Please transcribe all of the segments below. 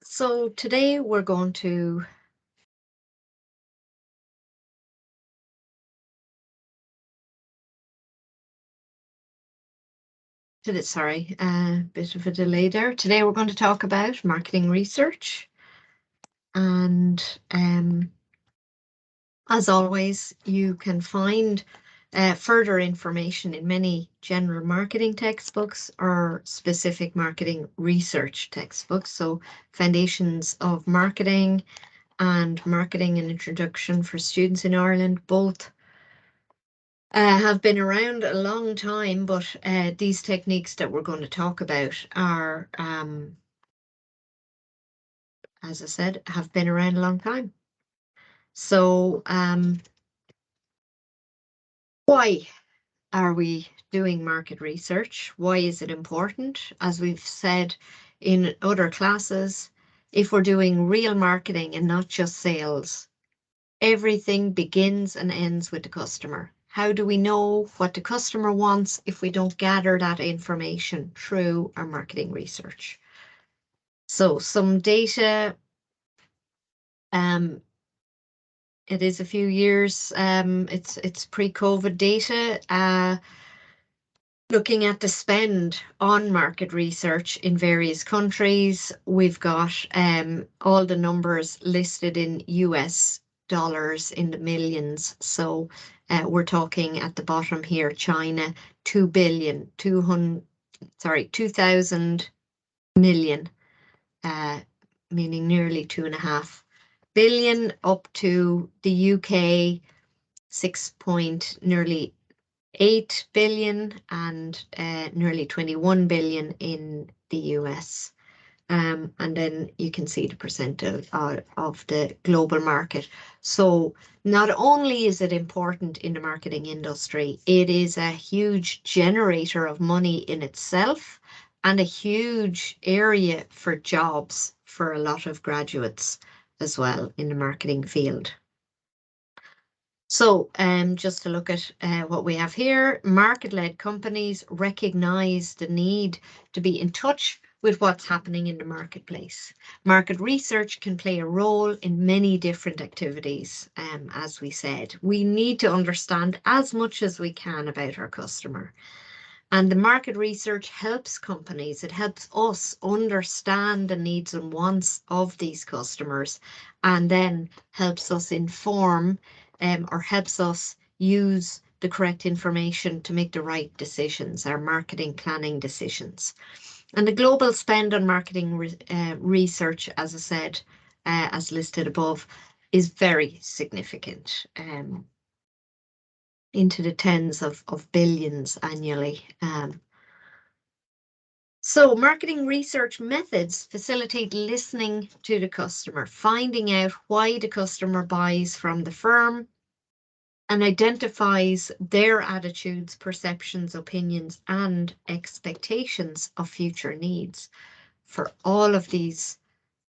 So today we're going to sorry, a bit of a delay there. Today we're going to talk about marketing research, and as always, you can find further information in many general marketing textbooks or specific marketing research textbooks. So Foundations of Marketing and Marketing and Introduction for Students in Ireland both have been around a long time, but these techniques that we're going to talk about are, as I said, have been around a long time. So why are we doing market research? Why is it important? As we've said in other classes, if we're doing real marketing and not just sales, everything begins and ends with the customer. How do we know what the customer wants if we don't gather that information through our marketing research? So some data, it is a few years, it's pre-COVID data, looking at the spend on market research in various countries. We've got all the numbers listed in US dollars in the millions. So we're talking at the bottom here, China, 2,000 million, meaning nearly 2.5 billion, up to the UK, nearly 8 billion, and nearly 21 billion in the US. And then you can see the percent of the global market. So not only is it important in the marketing industry, it is a huge generator of money in itself and a huge area for jobs for a lot of graduates as well in the marketing field. So just to look at what we have here, market-led companies recognize the need to be in touch with what's happening in the marketplace. Market research can play a role in many different activities, as we said. We need to understand as much as we can about our customer. And the market research helps companies. It helps us understand the needs and wants of these customers, and then helps us inform or helps us use the correct information to make the right decisions, our marketing planning decisions. And the global spend on marketing research, as I said, as listed above, is very significant, into the tens of billions annually. So marketing research methods facilitate listening to the customer, finding out why the customer buys from the firm, and identifies their attitudes, perceptions, opinions, and expectations of future needs. For all of these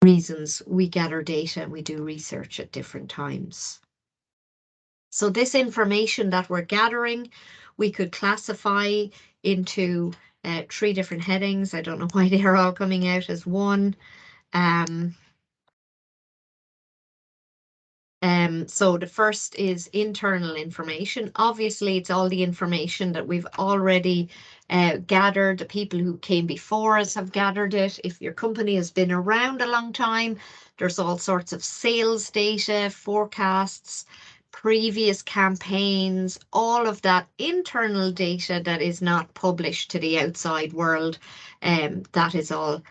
reasons, we gather data and we do research at different times. So this information that we're gathering, we could classify into 3 different headings. I don't know why they're all coming out as one. So the first is internal information. Obviously, it's all the information that we've already gathered. The people who came before us have gathered it. If your company has been around a long time, there's all sorts of sales data, forecasts, previous campaigns, all of that internal data that is not published to the outside world. That is all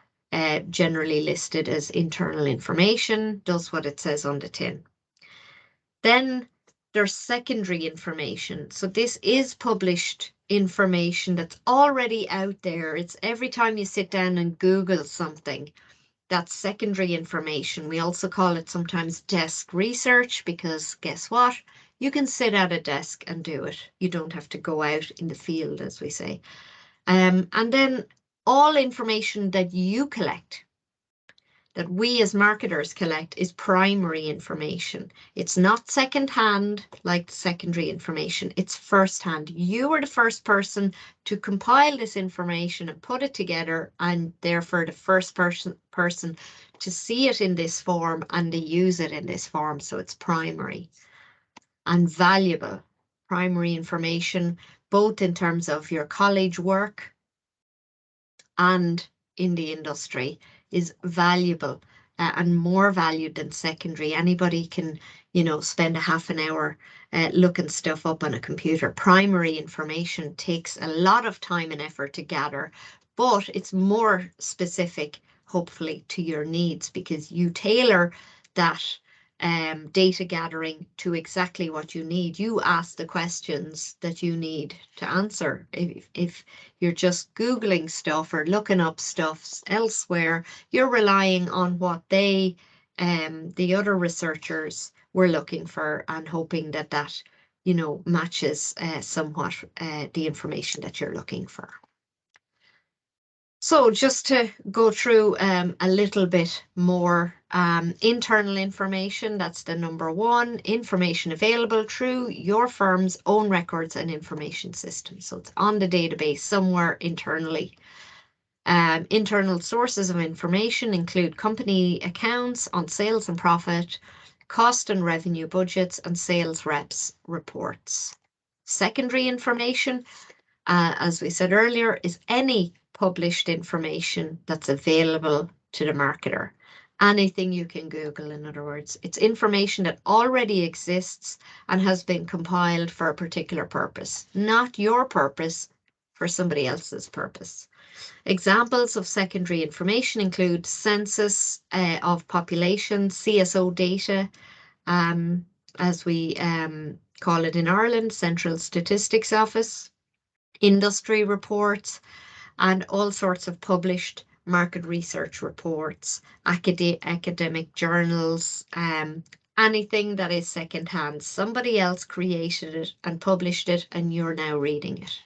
generally listed as internal information, does what it says on the tin. Then there's secondary information. So this is published information that's already out there. It's every time you sit down and Google something, that's secondary information. We also call it sometimes desk research, because guess what? You can sit at a desk and do it. You don't have to go out in the field, as we say. And then all information that you collect, that we as marketers collect, is primary information. It's not second-hand like secondary information. It's first-hand. You are the first person to compile this information and put it together, and therefore the first person person to see it in this form and to use it in this form. So it's primary and valuable. Primary information, both in terms of your college work and in the industry, is valuable and more valued than secondary. Anybody can, spend a half an hour looking stuff up on a computer. Primary information takes a lot of time and effort to gather, but it's more specific, hopefully, to your needs, because you tailor that data gathering to exactly what you need. You ask the questions that you need to answer. If you're just Googling stuff or looking up stuff elsewhere, you're relying on what the other researchers were looking for and hoping that matches somewhat the information that you're looking for. So just to go through a little bit more, internal information, that's the number one. Information available through your firm's own records and information systems. So it's on the database somewhere internally. Internal sources of information include company accounts on sales and profit, cost and revenue budgets, and sales reps reports. Secondary information, as we said earlier, is any published information that's available to the marketer. Anything you can Google, in other words. It's information that already exists and has been compiled for a particular purpose, not your purpose, for somebody else's purpose. Examples of secondary information include census of population, CSO data, as we call it in Ireland, Central Statistics Office, industry reports, and all sorts of published market research reports, academic journals, anything that is secondhand. Somebody else created it and published it, and you're now reading it.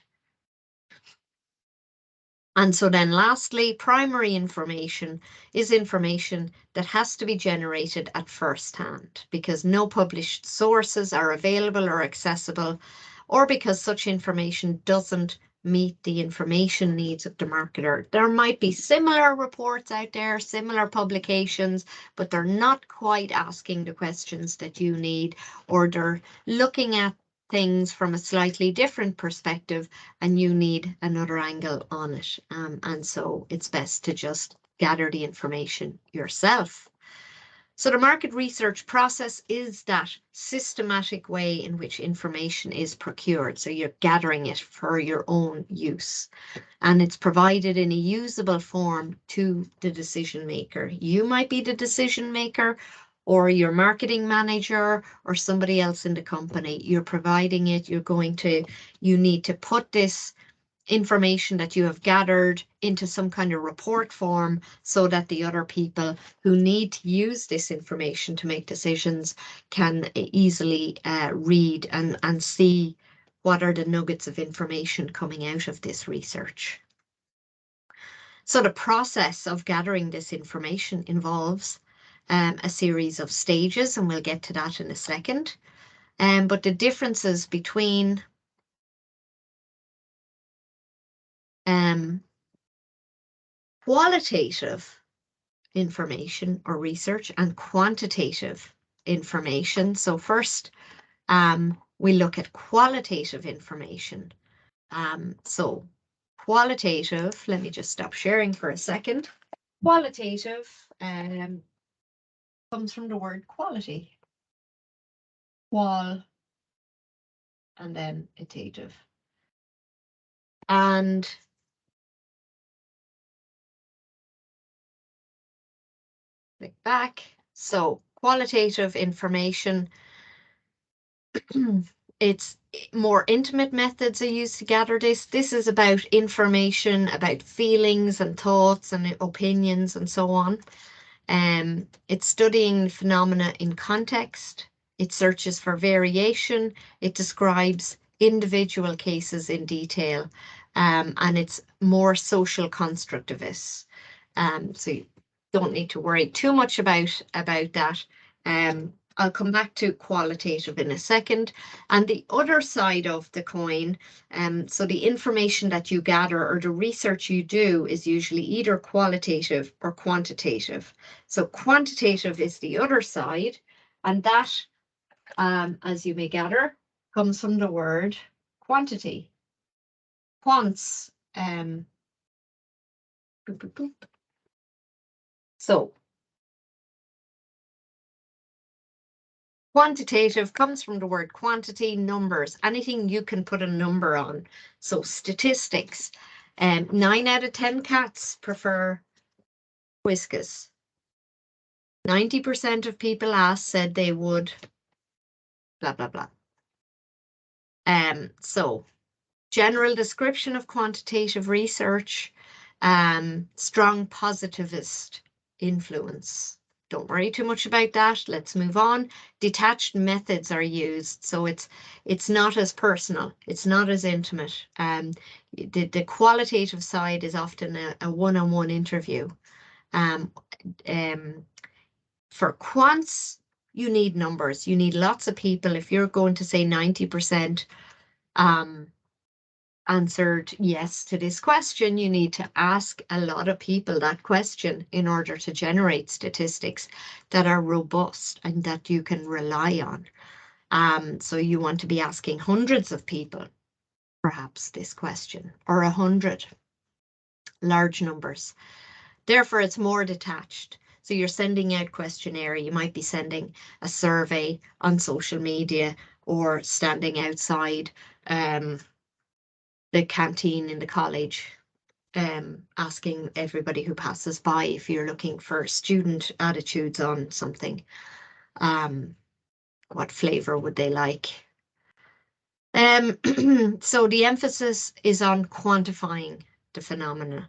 And so then lastly, primary information is information that has to be generated at first hand because no published sources are available or accessible, or because such information doesn't meet the information needs of the marketer. There might be similar reports out there, similar publications, but they're not quite asking the questions that you need, or they're looking at things from a slightly different perspective and you need another angle on it. And so it's best to just gather the information yourself. So the market research process is that systematic way in which information is procured. So you're gathering it for your own use, and it's provided in a usable form to the decision maker. You might be the decision maker, or your marketing manager, or somebody else in the company. You're providing it. You need to put this information that you have gathered into some kind of report form so that the other people who need to use this information to make decisions can easily read and see what are the nuggets of information coming out of this research. So the process of gathering this information involves a series of stages, and we'll get to that in a second. But the differences between qualitative information or research and quantitative information. So first, we look at qualitative information. So qualitative, let me just stop sharing for a second. Qualitative comes from the word quality. Qual and then itative. And click back. So qualitative information, it's more intimate methods are used to gather this. This is about information, about feelings and thoughts and opinions and so on. It's studying phenomena in context. It searches for variation. It describes individual cases in detail. And it's more social constructivist. So you don't need to worry too much about that. I'll come back to qualitative in a second. And the other side of the coin, so the information that you gather or the research you do is usually either qualitative or quantitative. So quantitative is the other side, and that, as you may gather, comes from the word quantity. Quants. Boop, boop, boop. So quantitative comes from the word quantity, numbers, anything you can put a number on. So statistics, 9 out of 10 cats prefer Whiskas. 90% of people asked said they would, blah, blah, blah. So general description of quantitative research, strong positivist influence. Don't worry too much about that. Let's move on. Detached methods are used, so it's not as personal. It's not as intimate. The qualitative side is often a one-on-one interview. For quants, you need numbers. You need lots of people. If you're going to say 90%, answered yes to this question, you need to ask a lot of people that question in order to generate statistics that are robust and that you can rely on. So you want to be asking hundreds of people, perhaps, this question, or 100, large numbers. Therefore, it's more detached. So you're sending out questionnaire. You might be sending a survey on social media or standing outside the canteen in the college, asking everybody who passes by if you're looking for student attitudes on something. What flavor would they like? So the emphasis is on quantifying the phenomena,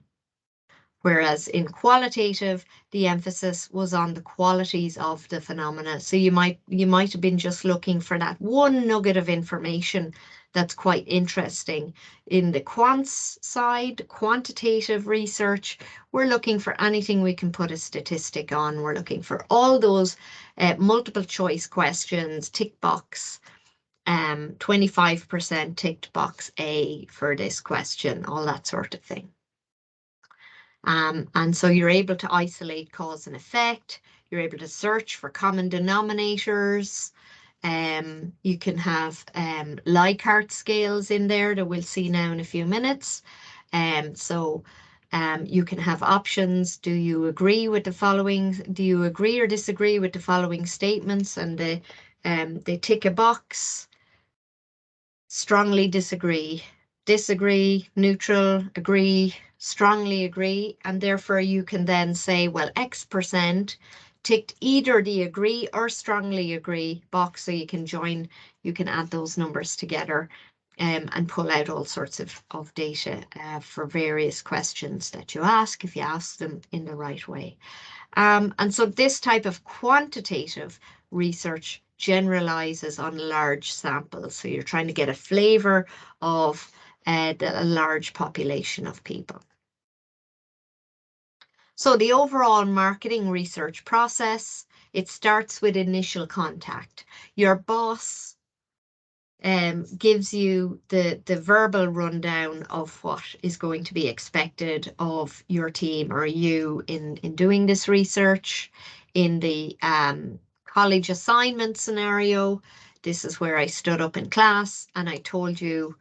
whereas in qualitative, the emphasis was on the qualities of the phenomena. So you might have been just looking for that one nugget of information that's quite interesting. In the quants side, quantitative research, we're looking for anything we can put a statistic on. We're looking for all those multiple choice questions, tick box, 25% ticked box A for this question, all that sort of thing. And so you're able to isolate cause and effect. You're able to search for common denominators. You can have Likert scales in there that we'll see now in a few minutes. So you can have options. Do you agree with the following? Do you agree or disagree with the following statements? And they tick a box. Strongly disagree, disagree, neutral, agree, strongly agree, and therefore you can then say, well, X% ticked either the agree or strongly agree box, so you can add those numbers together and pull out all sorts of data for various questions that you ask, if you ask them in the right way. And so this type of quantitative research generalizes on large samples. So you're trying to get a flavor of a large population of people. So the overall marketing research process, it starts with initial contact. Your boss gives you the verbal rundown of what is going to be expected of your team or you in doing this research. In the college assignment scenario, this is where I stood up in class and I told you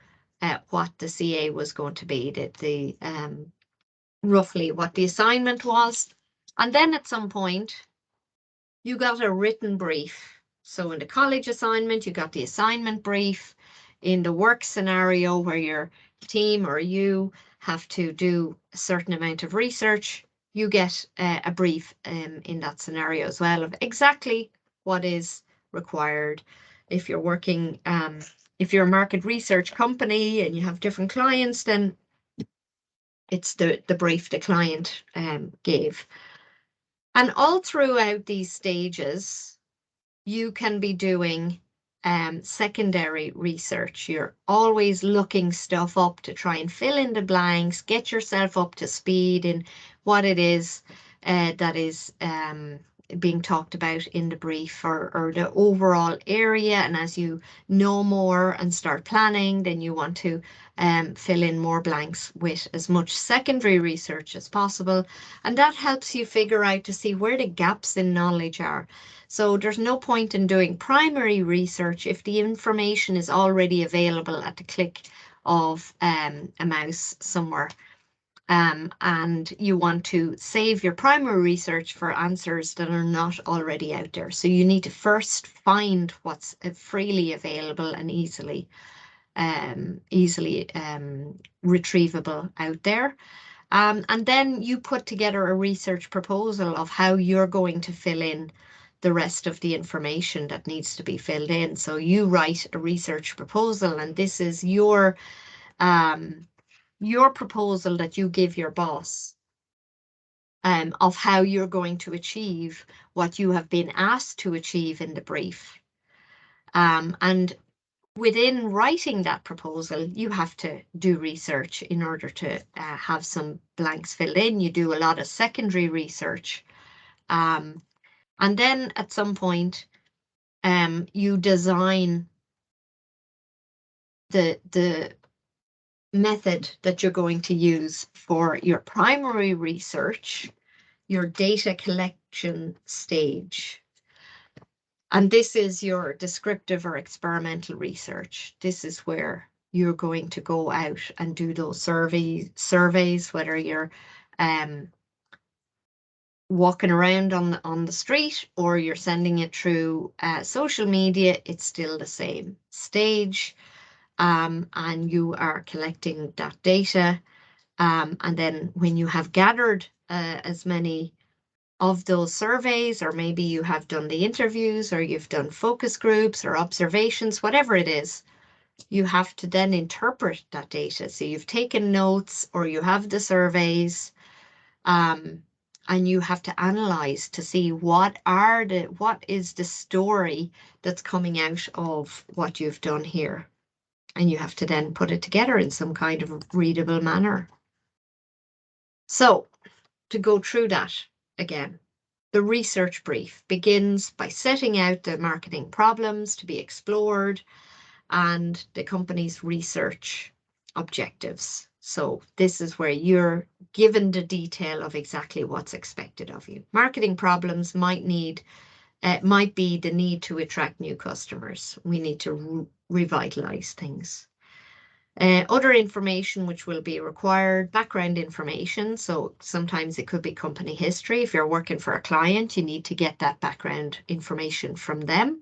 what the CA was going to be, the roughly what the assignment was. And then at some point, you got a written brief. So in the college assignment, you got the assignment brief. In the work scenario where your team or you have to do a certain amount of research, you get a brief in that scenario as well of exactly what is required. If you're working, if you're a market research company and you have different clients, then it's the brief the client gave. And all throughout these stages, you can be doing secondary research. You're always looking stuff up to try and fill in the blanks, get yourself up to speed in what it is that is being talked about in the brief, or the overall area. And as you know more and start planning, then you want to fill in more blanks with as much secondary research as possible. And that helps you figure out to see where the gaps in knowledge are. So there's no point in doing primary research if the information is already available at the click of a mouse somewhere. And you want to save your primary research for answers that are not already out there. So you need to first find what's freely available and easily retrievable out there. And then you put together a research proposal of how you're going to fill in the rest of the information that needs to be filled in. So you write a research proposal, and this is your proposal that you give your boss of how you're going to achieve what you have been asked to achieve in the brief. And within writing that proposal, you have to do research in order to have some blanks filled in. You do a lot of secondary research. And then at some point, you design the method that you're going to use for your primary research, your data collection stage. And this is your descriptive or experimental research. This is where you're going to go out and do those surveys, whether you're walking around on the street or you're sending it through social media. It's still the same stage. And you are collecting that data. And then when you have gathered as many of those surveys, or maybe you have done the interviews, or you've done focus groups or observations, whatever it is, you have to then interpret that data. So you've taken notes, or you have the surveys, and you have to analyze to see what is the story that's coming out of what you've done here. And you have to then put it together in some kind of readable manner. So to go through that again, the research brief begins by setting out the marketing problems to be explored and the company's research objectives. So this is where you're given the detail of exactly what's expected of you. Marketing problems might be the need to attract new customers. We need to revitalize things. Other information which will be required, background information. So sometimes it could be company history. If you're working for a client, you need to get that background information from them.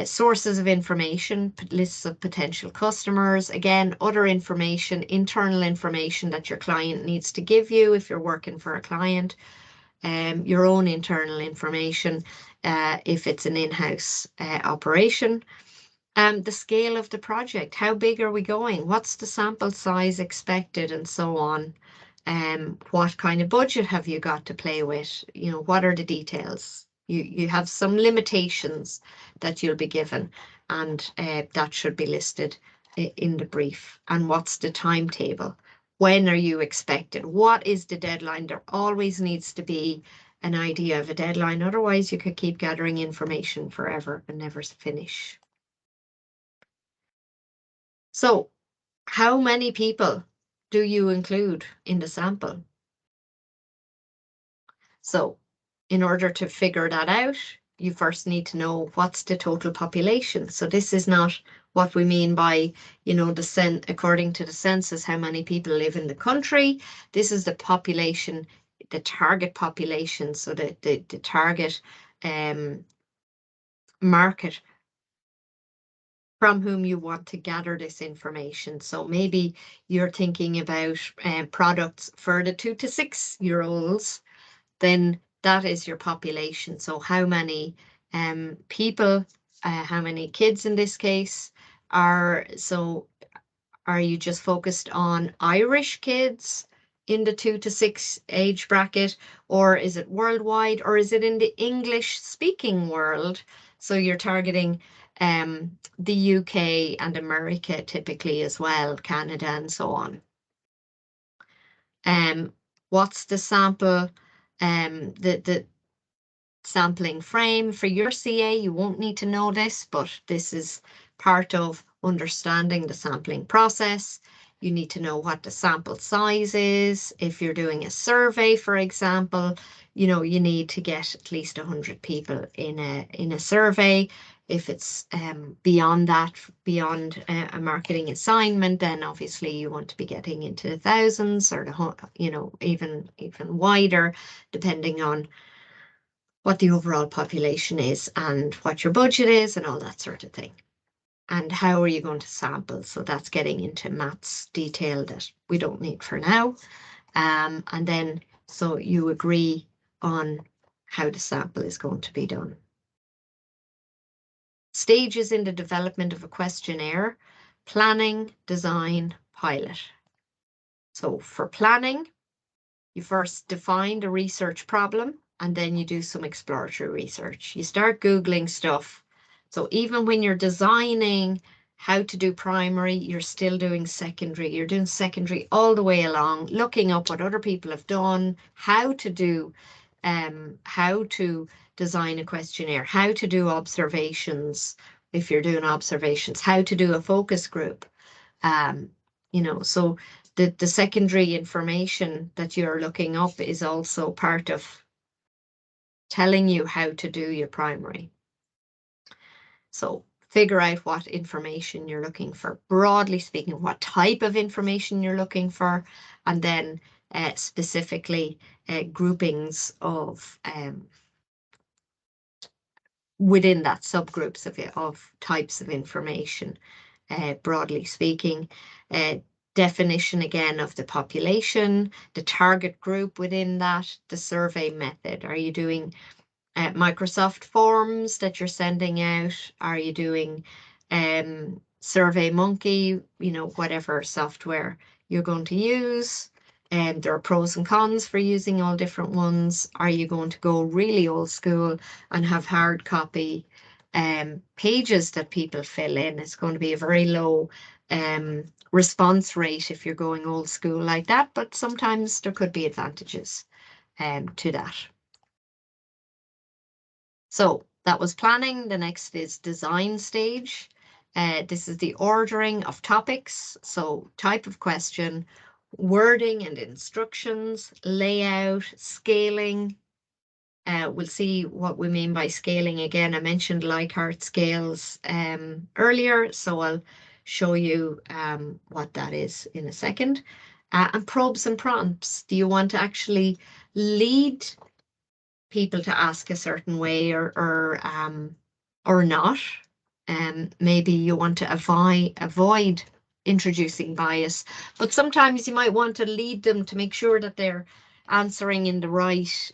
Sources of information, lists of potential customers. Again, other information, internal information that your client needs to give you if you're working for a client. Your own internal information if it's an in-house operation. The scale of the project, how big are we going? What's the sample size expected, and so on? What kind of budget have you got to play with? You know, what are the details? You have some limitations that you'll be given, and that should be listed in the brief. And what's the timetable? When are you expected? What is the deadline? There always needs to be an idea of a deadline. Otherwise, you could keep gathering information forever and never finish. So how many people do you include in the sample? So in order to figure that out, you first need to know what's the total population. So this is not what we mean by, you know, according to the census, how many people live in the country. This is the population, the target population. So the target market from whom you want to gather this information. So maybe you're thinking about products for the 2 to 6 year olds, then that is your population. So how many people, how many kids in this case are you just focused on Irish kids in the 2 to 6 age bracket, or is it worldwide, or is it in the English speaking world? So you're targeting the UK and America typically as well, Canada and so on. What's the sample? sampling frame. For your CA, you won't need to know this, but this is part of understanding the sampling process. You need to know what the sample size is. If you're doing a survey, for example, you know, you need to get at least 100 people in a survey. If it's beyond that, beyond a marketing assignment, then obviously you want to be getting into the thousands or you know, even wider, depending on what the overall population is and what your budget is and all that sort of thing. And how are you going to sample? So that's getting into maths detail that we don't need for now. And then, so you agree on how the sample is going to be done. Stages in the development of a questionnaire: planning, design, pilot. So for planning, you first define the research problem, and then you do some exploratory research. You start Googling stuff. So even when you're designing how to do primary, you're still doing secondary. You're doing secondary all the way along, looking up what other people have done, how to design a questionnaire, how to do observations, if you're doing observations, how to do a focus group. You know, so the secondary information that you're looking up is also part of telling you how to do your primary. So figure out what information you're looking for. Broadly speaking, what type of information you're looking for, and then specifically groupings of within that subgroups of types of information, broadly speaking. Definition again of the population, the target group within that, the survey method. Are you doing Microsoft Forms that you're sending out? Are you doing SurveyMonkey, you know, whatever software you're going to use? And there are pros and cons for using all different ones. Are you going to go really old school and have hard copy pages that people fill in? It's going to be a very low response rate if you're going old school like that, but sometimes there could be advantages to that. So that was planning. The next is design stage. This is the ordering of topics. So type of question, wording and instructions, layout, scaling. We'll see what we mean by scaling. Again, I mentioned Likert scales earlier, so I'll show you what that is in a second. And probes and prompts. Do you want to actually lead people to ask a certain way or not? Maybe you want to avoid introducing bias, but sometimes you might want to lead them to make sure that they're answering in the right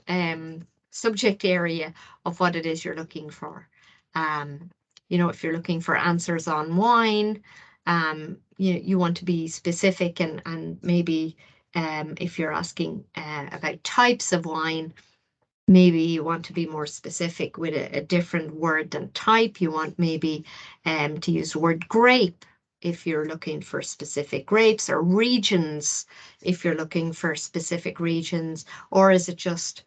subject area of what it is you're looking for. You know, if you're looking for answers on wine, you want to be specific, and maybe if you're asking about types of wine, maybe you want to be more specific with a different word than type. You want maybe to use the word grape if you're looking for specific grapes, or regions if you're looking for specific regions, or is it just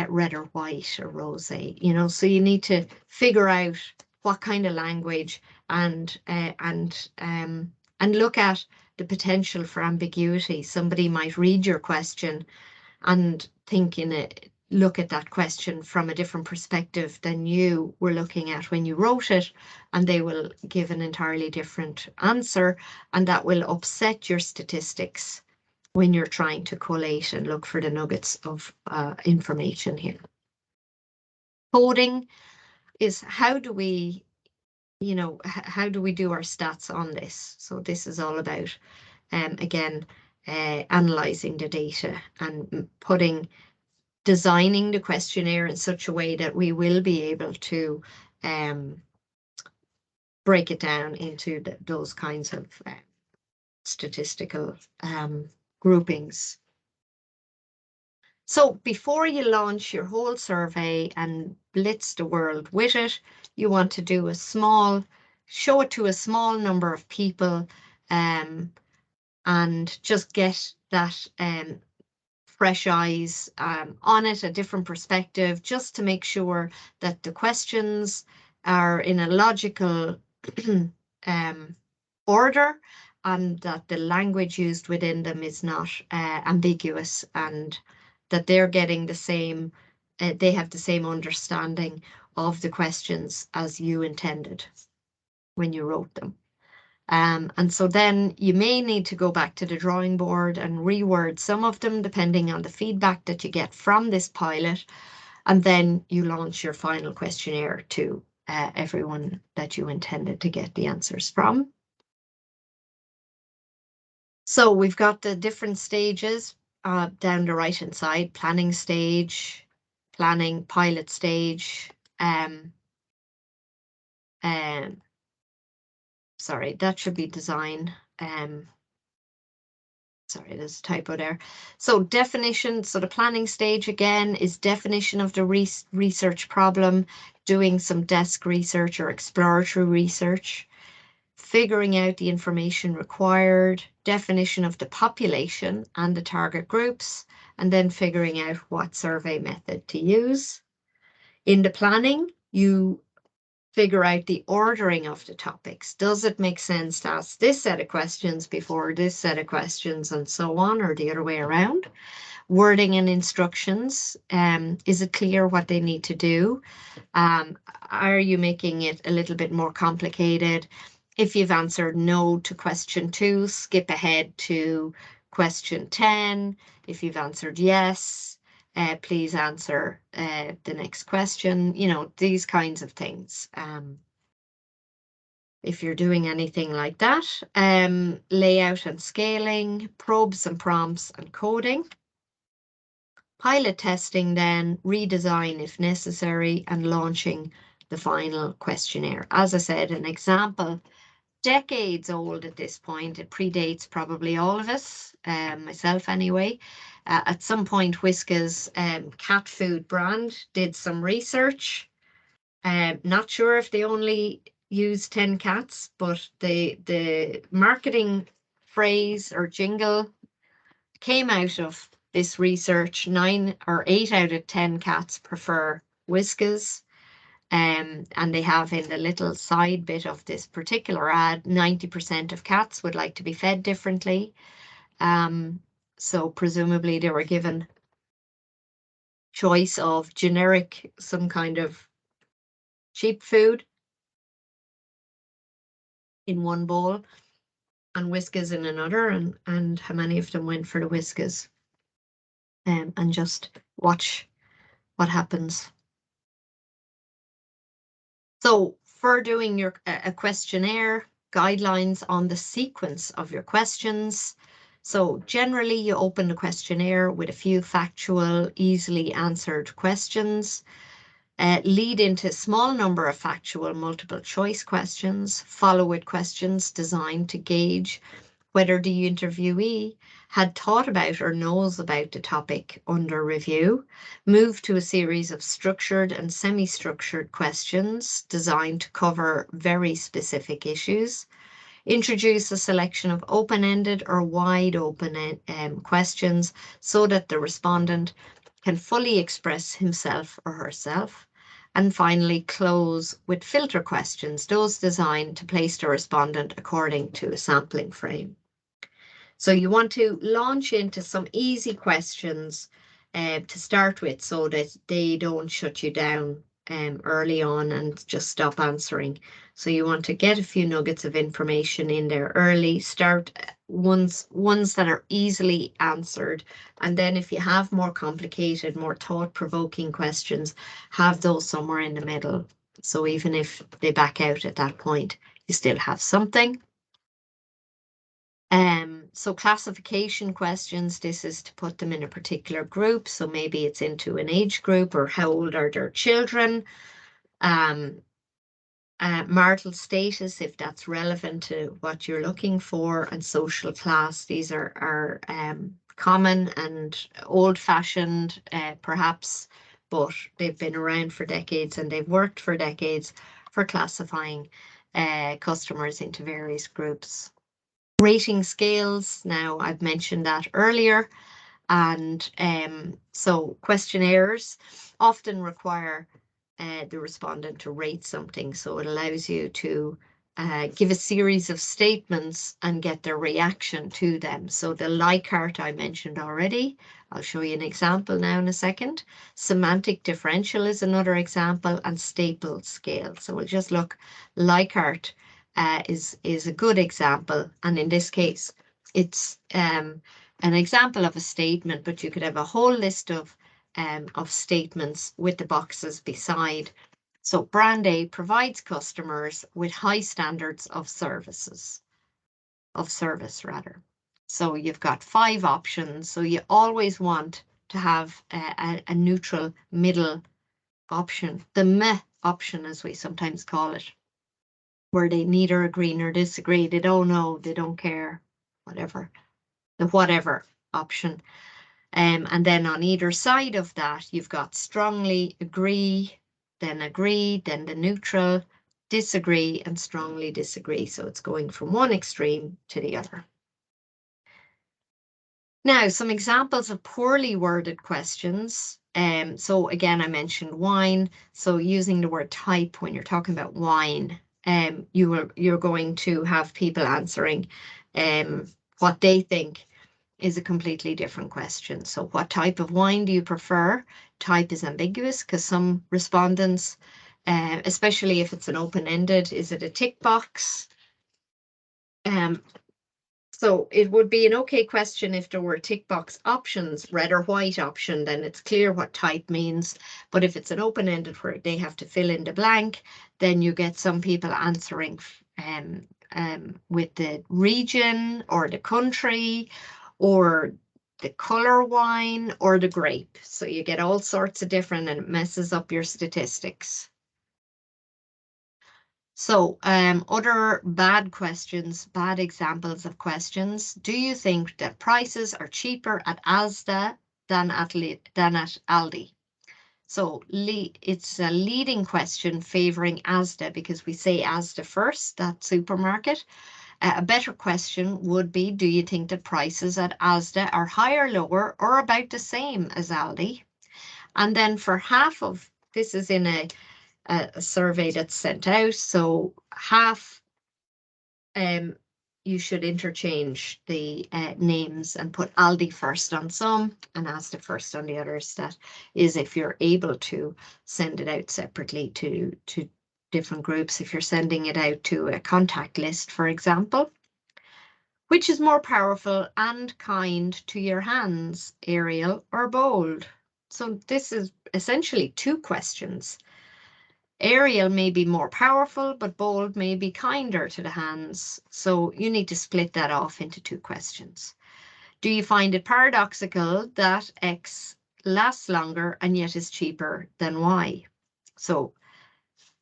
red or white or rosé? You know, so you need to figure out what kind of language and look at the potential for ambiguity. Somebody might read your question and look at that question from a different perspective than you were looking at when you wrote it, and they will give an entirely different answer, and that will upset your statistics when you're trying to collate and look for the nuggets of information here. Coding is how do we do our stats on this? So this is all about, again, analyzing the data and designing the questionnaire in such a way that we will be able to break it down into those kinds of statistical groupings. So before you launch your whole survey and blitz the world with it, you want to do show it to a small number of people, and just get that fresh eyes on it, a different perspective, just to make sure that the questions are in a logical order, and that the language used within them is not ambiguous, and that they're getting the same, they have the same understanding of the questions as you intended when you wrote them. And so then you may need to go back to the drawing board and reword some of them depending on the feedback that you get from this pilot. And then you launch your final questionnaire to everyone that you intended to get the answers from. So we've got the different stages down the right-hand side: planning stage, planning, pilot stage. Sorry, that should be design. Sorry, there's a typo there. So definition, so the planning stage again is definition of the research problem, doing some desk research or exploratory research, figuring out the information required, definition of the population and the target groups, and then figuring out what survey method to use. In the planning, you figure out the ordering of the topics. Does it make sense to ask this set of questions before this set of questions, and so on, or the other way around? Wording and instructions. Is it clear what they need to do? Are you making it a little bit more complicated? If you've answered no to question 2, skip ahead to question 10. If you've answered yes, please answer the next question. You know, these kinds of things. If you're doing anything like that, layout and scaling, probes and prompts and coding. Pilot testing, then redesign if necessary, and launching the final questionnaire. As I said, an example, decades old at this point. It predates probably all of us, myself anyway. At some point, Whiskas cat food brand did some research. Not sure if they only used 10 cats, but the marketing phrase or jingle came out of this research. 9 or 8 out of 10 cats prefer Whiskas. And they have in the little side bit of this particular ad, 90% of cats would like to be fed differently. So presumably they were given choice of generic, some kind of cheap food in one bowl and Whiskas in another, and how many of them went for the Whiskas. And just watch what happens. So for doing your a questionnaire, guidelines on the sequence of your questions. So generally you open the questionnaire with a few factual, easily answered questions, lead into a small number of factual multiple choice questions, follow with questions designed to gauge whether the interviewee had thought about or knows about the topic under review, move to a series of structured and semi-structured questions designed to cover very specific issues, introduce a selection of open-ended or wide-open questions so that the respondent can fully express himself or herself, and finally close with filter questions, those designed to place the respondent according to a sampling frame. So you want to launch into some easy questions to start with so that they don't shut you down early on and just stop answering. So you want to get a few nuggets of information in there early, start ones that are easily answered. And then if you have more complicated, more thought-provoking questions, have those somewhere in the middle. So even if they back out at that point, you still have something. So classification questions, this is to put them in a particular group. So maybe it's into an age group, or how old are their children? Marital status, if that's relevant to what you're looking for, and social class. These are common and old-fashioned, perhaps, but they've been around for decades and they've worked for decades for classifying customers into various groups. Rating scales, now I've mentioned that earlier. And so questionnaires often require the respondent to rate something. So it allows you to give a series of statements and get their reaction to them. So the Likert I mentioned already. I'll show you an example now in a second. Semantic differential is another example, and staple scale. So we'll just look. Likert is a good example, and in this case, it's an example of a statement, but you could have a whole list of statements with the boxes beside. So brand A provides customers with high standards of service rather. So you've got 5 options. So you always want to have a neutral middle option, the meh option, as we sometimes call it, where they neither agree nor disagree. They don't know, they don't care, whatever, the whatever option. And then on either side of that, you've got strongly agree, then the neutral, disagree, and strongly disagree. So it's going from one extreme to the other. Now, some examples of poorly worded questions. So again, I mentioned wine. So using the word type when you're talking about wine, you're going to have people answering what they think is a completely different question. So what type of wine do you prefer? Type is ambiguous because some respondents, especially if it's an open-ended, is it a tick box? So it would be an okay question if there were tick box options, red or white option, then it's clear what type means. But if it's an open-ended where they have to fill in the blank, then you get some people answering with the region or the country or the color wine or the grape. So you get all sorts of different, and it messes up your statistics. So other bad questions, bad examples of questions. Do you think that prices are cheaper at Asda than at Aldi? So it's a leading question favoring Asda because we say Asda first, that supermarket. A better question would be, do you think that prices at Asda are higher, lower, or about the same as Aldi? And then for half of, this is in a survey that's sent out, so half you should interchange the names and put Aldi first on some and Asda first on the others. That is if you're able to send it out separately to different groups, if you're sending it out to a contact list, for example. Which is more powerful and kind to your hands, Arial or bold? So this is essentially 2 questions. Arial may be more powerful, but bold may be kinder to the hands. So you need to split that off into 2 questions. Do you find it paradoxical that X lasts longer and yet is cheaper than Y? So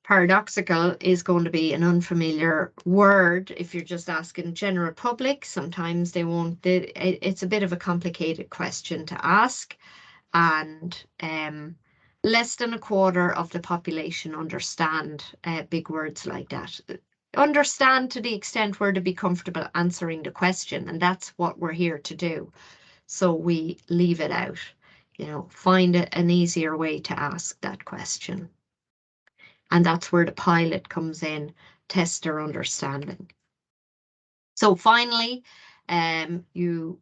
paradoxical is going to be an unfamiliar word if you're just asking general public. Sometimes they won't, it's a bit of a complicated question to ask, and less than a quarter of the population understand big words like that. Understand to the extent where to be comfortable answering the question, and that's what we're here to do. So we leave it out, find an easier way to ask that question. And that's where the pilot comes in, test their understanding. So finally, you're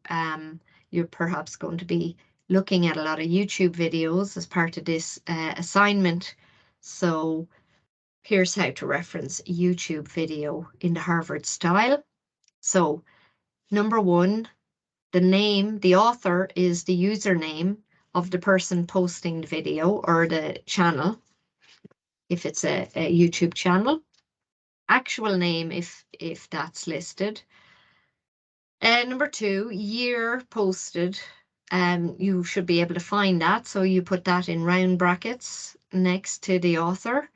perhaps going to be looking at a lot of YouTube videos as part of this assignment. So here's how to reference a YouTube video in the Harvard style. So number 1, the name, the author is the username of the person posting the video or the channel, if it's a YouTube channel. Actual name if that's listed. Number 2, year posted. You should be able to find that. So you put that in round brackets next to the author.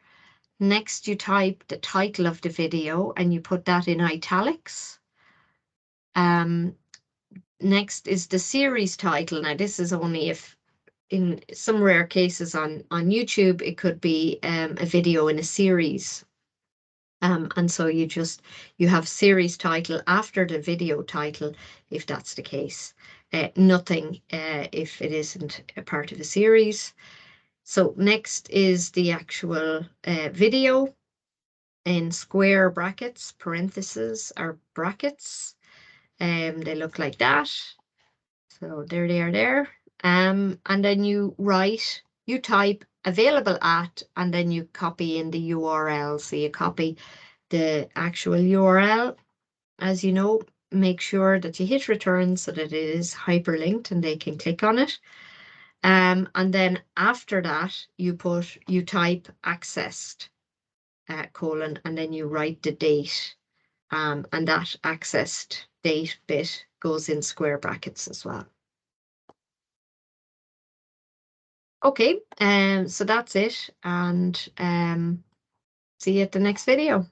Next, you type the title of the video and you put that in italics. Next is the series title. Now, this is only if in some rare cases on YouTube, it could be a video in a series. And so you have series title after the video title, if that's the case. nothing if it isn't a part of a series. So next is the actual video in square brackets, parentheses or brackets. They look like that. So there they are there. And then you type available at, and then you copy in the URL. So you copy the actual URL. As you know, make sure that you hit return so that it is hyperlinked and they can click on it. And then after that, you type accessed, colon, and then you write the date. And that accessed date bit goes in square brackets as well. Okay, so that's it, and see you at the next video.